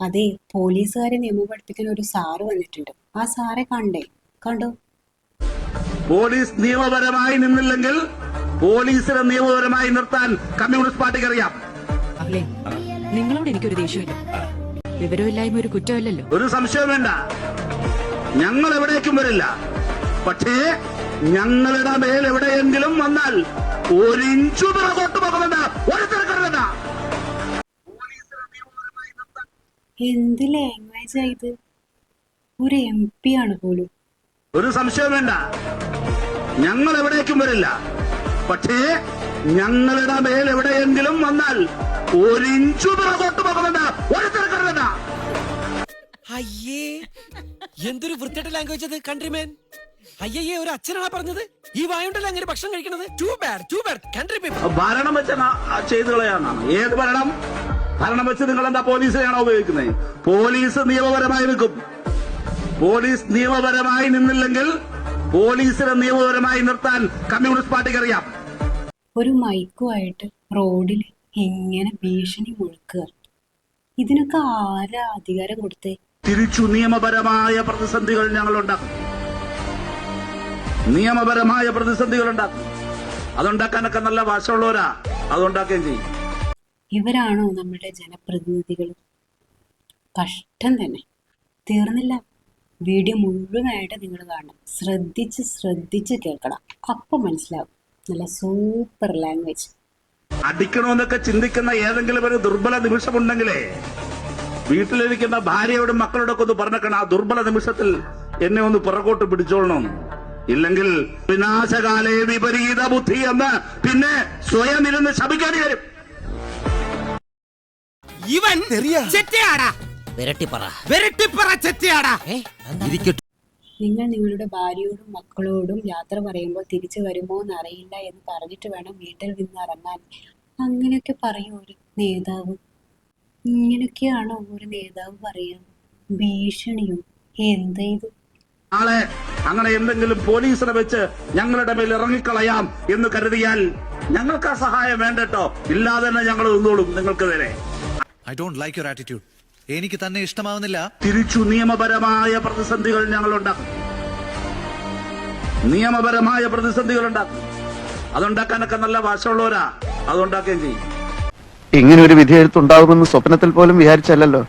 അതെ, പോലീസുകാരെ നിയമം പഠിപ്പിക്കാൻ ഒരു സാറ് വന്നിട്ടുണ്ട്. ആ സാറെ കണ്ടോ? പോലീസ് നിയമപരമായി നിന്നില്ലെങ്കിൽ പോലീസിനെ നിയമപരമായി നിർത്താൻ കമ്മ്യൂണിസ്റ്റ് പാർട്ടിക്ക് അറിയാം. നിങ്ങളോട് എനിക്കൊരു ദേഷ്യമില്ല. വിവരമില്ലായ്മ ഒരു കുറ്റമല്ലല്ലോ. ഒരു സംശയം വേണ്ട. ഞങ്ങൾ എവിടേക്കും വരില്ല. പക്ഷേ ഞങ്ങളുടെ മേൽ എവിടെയെങ്കിലും വന്നാൽ ഒരു ഇഞ്ചു പിറകോട്ട് പോകുമെന്ന് ഒരുത്തരക്കരുതണ്ട. എന്ത് ലാംഗ്വേജ് ഇത്? ഒരു MP ആണ് പോലും. ഒരു സംശയം വേണ്ട. ഞങ്ങൾ എവിടേക്കും വരില്ല. പക്ഷേ ഞങ്ങളുടെ മേൽ എവിടെയെങ്കിലും വന്നാൽ ഒരു ഇഞ്ചു പിറകോട്ട് പോകുമെന്ന് ഒരുത്തരക്കരുതണ്ട. അയ്യേ, എന്തൊരു വൃത്തിയുടെ ലാംഗ്വേജ് അത് കൺട്രിമാൻ. അയ്യേ, ഒരു അച്ഛനാണ് പറഞ്ഞത്. ഈ വായുണ്ടല്ലോ അങ്ങനെ ഭക്ഷണം കഴിക്കണത്. Too bad country people. ഭരണം വെച്ച ചെയ്തു കളയാനാണ്. ഏത് ഭരണം വെച്ച് നിങ്ങൾ എന്താ പോലീസിനെയാണോ ഉപയോഗിക്കുന്നത്? പോലീസ് നിയമപരമായി നിൽക്കും. പോലീസ് നിയമപരമായി നിന്നില്ലെങ്കിൽ പോലീസിനെ നിയമപരമായി നിർത്താൻ കമ്മ്യൂണിസ്റ്റ് പാർട്ടിക്ക് അറിയാം. ഒരു മൈക്കുമായിട്ട് റോഡിൽ എങ്ങനെ ഭീഷണി മുഴക്കുക? ഇതിനൊക്കെ ആരാ അധികാരം കൊടുത്തേ? തിരിച്ചു നിയമപരമായ പ്രതിസന്ധികൾ ഞങ്ങൾ ഉണ്ടാക്കും. നിയമപരമായ പ്രതിസന്ധികൾ ഉണ്ടാക്കും. അതുണ്ടാക്കാനൊക്കെ നല്ല വശമുള്ളവരാ. അതുണ്ടാക്കുകയും ചെയ്യും. ഇവരാണോ നമ്മുടെ ജനപ്രതിനിധികൾ? കഷ്ടം തന്നെ. തീർന്നില്ല. വീഡിയോ മുഴുവനായിട്ട് നിങ്ങൾ കാണണം. ശ്രദ്ധിച്ച് കേൾക്കണം. അപ്പം മനസ്സിലാവും. നല്ല സൂപ്പർ ലാംഗ്വേജ്. അടിക്കണമെന്നൊക്കെ ചിന്തിക്കുന്ന ഏതെങ്കിലും ഒരു ദുർബല നിമിഷമുണ്ടെങ്കിലേ വീട്ടിലിരിക്കുന്ന ഭാര്യയോടും മക്കളോടൊക്കെ ഒന്ന് പറഞ്ഞേക്കണം, ആ ദുർബല നിമിഷത്തിൽ എന്നെ ഒന്ന് പുറകോട്ട് പിടിച്ചോളണമെന്ന്. ഇല്ലെങ്കിൽ വിനാശകാലേ വിപരീത ബുദ്ധി എന്ന് പിന്നെ സ്വയം ഇരുന്ന് ശപിക്കേണ്ടി വരും. ഇവൻ ചെറ്റയാടാ. നിങ്ങൾ നിങ്ങളുടെ ഭാര്യയോടും മക്കളോടും യാത്ര പറയുമ്പോൾ തിരിച്ചു വരുമോ എന്നറിയില്ല എന്ന് പറഞ്ഞിട്ട് വേണം വീട്ടിൽ നിന്ന് ഇറങ്ങാൻ. അങ്ങനെയൊക്കെ പറയും ഒരു നേതാവ്? ഇങ്ങനെയൊക്കെയാണോ ഒരു നേതാവ് പറയാ? ഭീഷണിയോ? എന്താ ഇത്? നാളെ അങ്ങനെ എന്തെങ്കിലും പോലീസിനെ വെച്ച് ഞങ്ങളുടെ മേൽ ഇറങ്ങിക്കളയാം എന്ന് കരുതിയാൽ ഞങ്ങൾക്ക് ആ സഹായം വേണ്ടട്ടോ. ഇല്ലാതെ തന്നെ ഞങ്ങൾ നിന്നോളും നിങ്ങൾക്ക് നേരെ. I don't like your attitude. എനിക്ക് തന്നെ ഇഷ്ടമാവുന്നില്ല. തിരിച്ചു നിയമപരമായ പ്രതിസന്ധികൾ ഞങ്ങൾ ഉണ്ടാക്കും. നിയമപരമായ പ്രതിസന്ധികൾ ഉണ്ടാക്കും. അതുണ്ടാക്കാനൊക്കെ നല്ല വശമുള്ളവരാ. അതുണ്ടാക്കുകയും ചെയ്യും. ഇങ്ങനെ ഒരു വിധിയെഴുത്തുണ്ടാകുമെന്ന് സ്വപ്നത്തിൽ പോലും വിചാരിച്ചല്ലോ.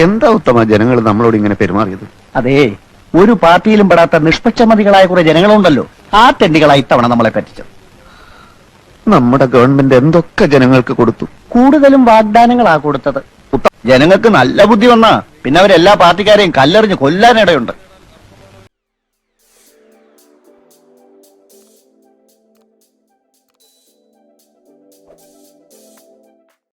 എന്താ ഉത്തമ ജനങ്ങൾ നമ്മളോട് ഇങ്ങനെ പെരുമാറിയത്? അതെ, ഒരു പാർട്ടിയിലും പെടാത്ത നിഷ്പക്ഷമതികളായ കുറെ ജനങ്ങളുണ്ടല്ലോ. ആ തെണ്ടികളായി ഇത്തവണ നമ്മളെ പറ്റിച്ചത്. നമ്മുടെ ഗവൺമെന്റ് എന്തൊക്കെ ജനങ്ങൾക്ക് കൊടുത്തു? കൂടുതലും വാഗ്ദാനങ്ങളാ കൊടുത്തത്. ജനങ്ങൾക്ക് നല്ല ബുദ്ധി വന്നാ പിന്നെ അവരെല്ലാ പാർട്ടിക്കാരെയും കല്ലെറിഞ്ഞ് കൊല്ലാനിടയുണ്ട്.